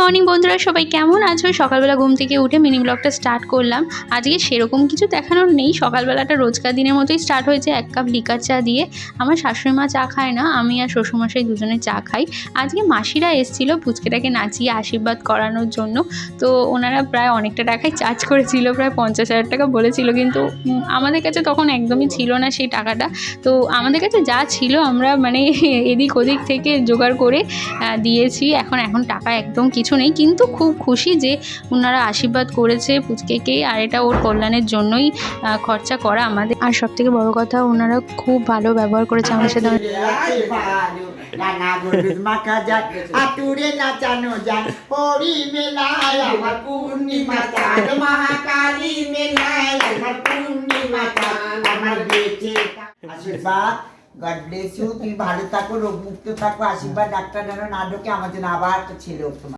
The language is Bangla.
মর্নিং বন্ধুরা, সবাই কেমন আছো? সকালবেলা ঘুম থেকে উঠে মিনি ব্লগটা স্টার্ট করলাম। আজকে সেরকম কিছু দেখানোর নেই, সকালবেলাটা রোজকার দিনের মতোই স্টার্ট হয়েছে এক কাপ লিকার চা দিয়ে। আমার শাশুড়ি মা চা খায় না, আমি আর শ্বশুরমশাই দুজনে চা খাই। আজকে মাসিরা এসেছিল পুচকেটাকে নাচিয়ে আশীর্বাদ করানোর জন্য। তো ওনারা প্রায় অনেকটা টাকাই চার্জ করেছিল, প্রায় 50,000 টাকা বলেছিল, কিন্তু আমাদের কাছে তখন একদমই ছিল না সেই টাকাটা। তো আমাদের কাছে যা ছিল আমরা মানে এদিক ওদিক থেকে জোগাড় করে দিয়েছি। এখন টাকা একদম কিছু নেই, কিন্তু খুব খুশি যে ওনারা আশীর্বাদ করেছে পুচকেকে, আর এটা ওর কল্যাণের জন্যই খরচা করা আমাদের। আর সব থেকে বড় কথা, ওনারা খুব ভালো ব্যবহার করেছে আমাদের সাথে। আশীর্বাদ, গড ব্লেস ইউ, তুমি ভালো থাকো, রোগ মুক্ত থাকো, আশীর্বাদ। ডাক্তার যেন না ঢোকে, আমার জন্য আবার একটা ছেলে হোক তোমার।